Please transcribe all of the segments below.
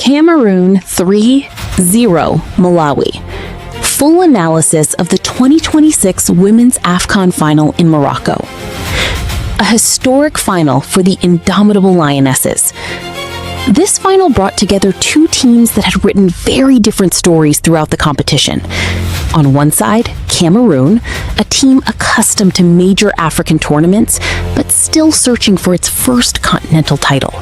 Cameroon 3-0 Malawi. Full analysis of the 2026 Women's AFCON Final in Morocco. A historic final for the indomitable Lionesses. This final brought together two teams that had written very different stories throughout the competition. On one side, Cameroon, a team accustomed to major African tournaments, but still searching for its first continental title.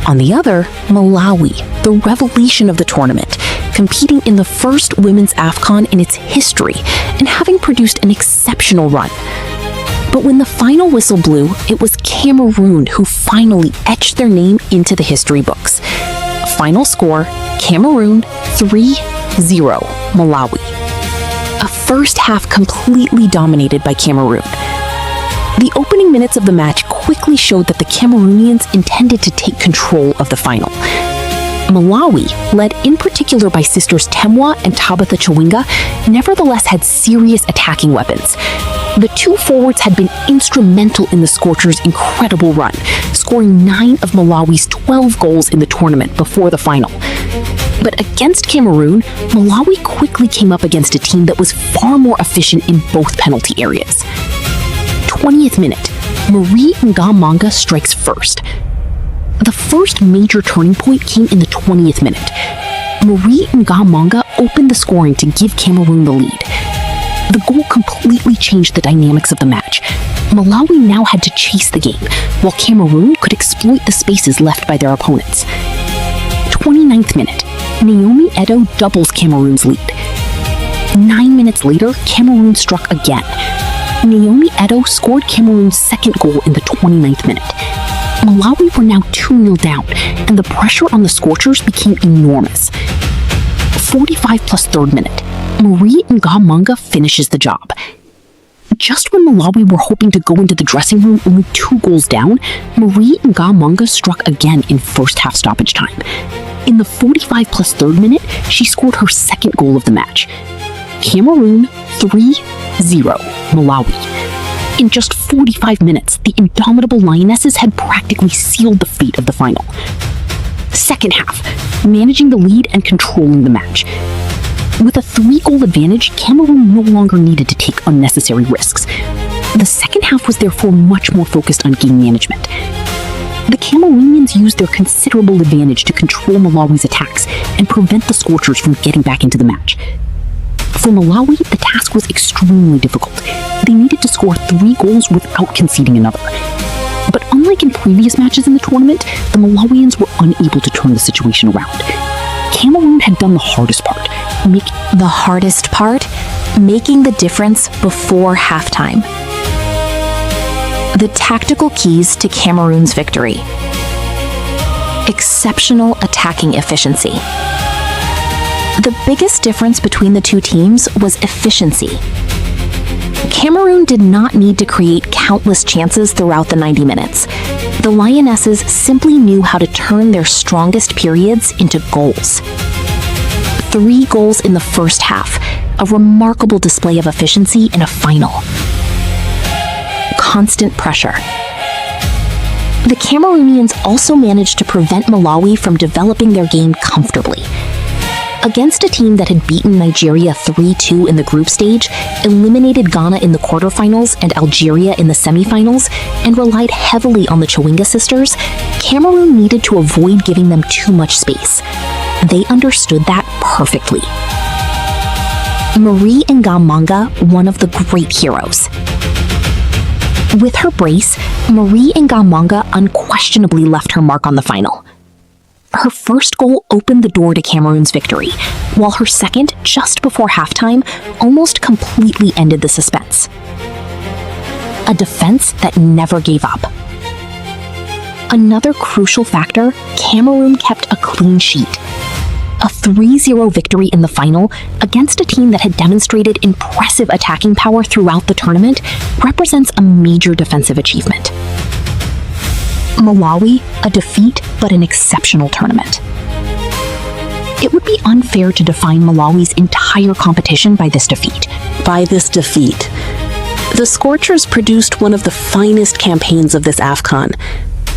On the other, Malawi, the revelation of the tournament, competing in the first women's AFCON in its history and having produced an exceptional run. But when the final whistle blew, it was Cameroon who finally etched their name into the history books. Final score, Cameroon 3-0 Malawi. A first half completely dominated by Cameroon. The opening minutes of the match quickly showed that the Cameroonians intended to take control of the final. Malawi, led in particular by sisters Temwa and Tabitha Chawinga, nevertheless had serious attacking weapons. The two forwards had been instrumental in the Scorchers' incredible run, scoring 9 of Malawi's 12 goals in the tournament before the final. But against Cameroon, Malawi quickly came up against a team that was far more efficient in both penalty areas. 20th minute, Marie Ngamanga strikes first. The first major turning point came in the 20th minute. Marie Ngamanga opened the scoring to give Cameroon the lead. The goal completely changed the dynamics of the match. Malawi now had to chase the game, while Cameroon could exploit the spaces left by their opponents. 29th minute, Naomi Edo doubles Cameroon's lead. 9 minutes later, Cameroon struck again. Naomi Edo scored Cameroon's second goal in the 29th minute. Malawi were now 2-0 down, and the pressure on the Scorchers became enormous. 45 plus 3rd minute, Marie Ngamanga finishes the job. Just when Malawi were hoping to go into the dressing room only 2 goals down, Marie Ngamanga struck again in first half stoppage time. In the 45 plus 3rd minute, she scored her second goal of the match. Cameroon 3-0 Malawi. In just 45 minutes, the indomitable Lionesses had practically sealed the fate of the final. Second half, managing the lead and controlling the match. With a 3-goal advantage, Cameroon no longer needed to take unnecessary risks. The second half was therefore much more focused on game management. The Cameroonians used their considerable advantage to control Malawi's attacks and prevent the Scorchers from getting back into the match. For Malawi, the task was extremely difficult. They needed to score 3 goals without conceding another. But unlike in previous matches in the tournament, the Malawians were unable to turn the situation around. Cameroon had done the hardest part. Making the difference before halftime. The tactical keys to Cameroon's victory. Exceptional attacking efficiency. The biggest difference between the two teams was efficiency. Cameroon did not need to create countless chances throughout the 90 minutes. The Lionesses simply knew how to turn their strongest periods into goals. 3 goals in the first half, a remarkable display of efficiency in a final. Constant pressure. The Cameroonians also managed to prevent Malawi from developing their game comfortably. Against a team that had beaten Nigeria 3-2 in the group stage, eliminated Ghana in the quarterfinals and Algeria in the semifinals, and relied heavily on the Chawinga sisters, Cameroon needed to avoid giving them too much space. They understood that perfectly. Marie Ngamanga, one of the great heroes. With her brace, Marie Ngamanga unquestionably left her mark on the final. Her first goal opened the door to Cameroon's victory, while her second, just before halftime, almost completely ended the suspense. A defense that never gave up. Another crucial factor, Cameroon kept a clean sheet. A 3-0 victory in the final against a team that had demonstrated impressive attacking power throughout the tournament represents a major defensive achievement. Malawi, a defeat, but an exceptional tournament. It would be unfair to define Malawi's entire competition by this defeat. The Scorchers produced one of the finest campaigns of this AFCON.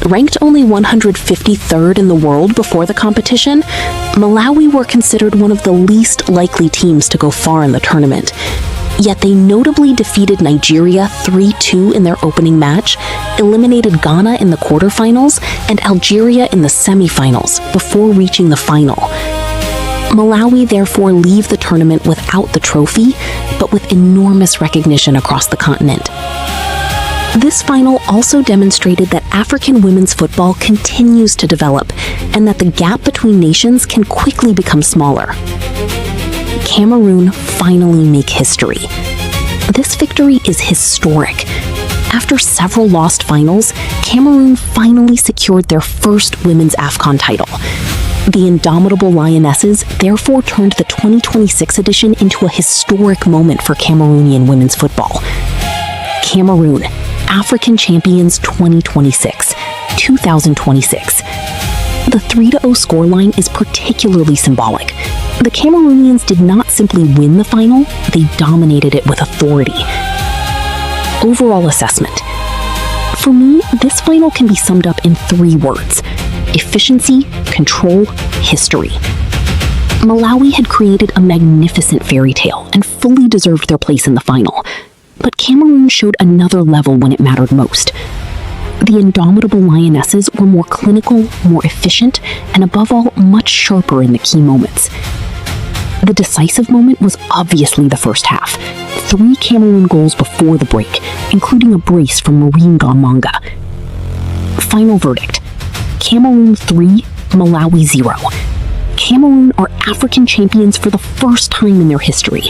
Ranked only 153rd in the world before the competition, Malawi were considered one of the least likely teams to go far in the tournament. Yet they notably defeated Nigeria 3-2 in their opening match, eliminated Ghana in the quarterfinals, and Algeria in the semifinals before reaching the final. Malawi therefore leave the tournament without the trophy, but with enormous recognition across the continent. This final also demonstrated that African women's football continues to develop and that the gap between nations can quickly become smaller. Cameroon finally make history. This victory is historic. After several lost finals, Cameroon finally secured their first women's AFCON title. The indomitable Lionesses therefore turned the 2026 edition into a historic moment for Cameroonian women's football. Cameroon, African Champions 2026. The 3-0 scoreline is particularly symbolic. The Cameroonians did not simply win the final, they dominated it with authority. Overall assessment. For me, this final can be summed up in 3 words: efficiency, control, history. Malawi had created a magnificent fairy tale and fully deserved their place in the final. But Cameroon showed another level when it mattered most. The indomitable Lionesses were more clinical, more efficient, and above all, much sharper in the key moments. The decisive moment was obviously the first half. 3 Cameroon goals before the break, including a brace from Marine Gonmanga. Final verdict: Cameroon 3, Malawi 0. Cameroon are African champions for the first time in their history.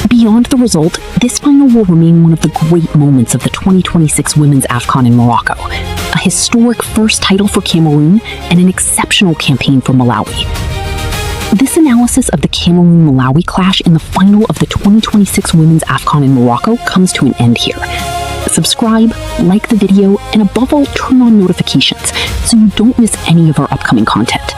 Beyond the result, this final will remain one of the great moments of the 2026 Women's AFCON in Morocco, a historic first title for Cameroon and an exceptional campaign for Malawi. This analysis of the Cameroon-Malawi clash in the final of the 2026 Women's AFCON in Morocco comes to an end here. Subscribe, like the video, and above all, turn on notifications so you don't miss any of our upcoming content.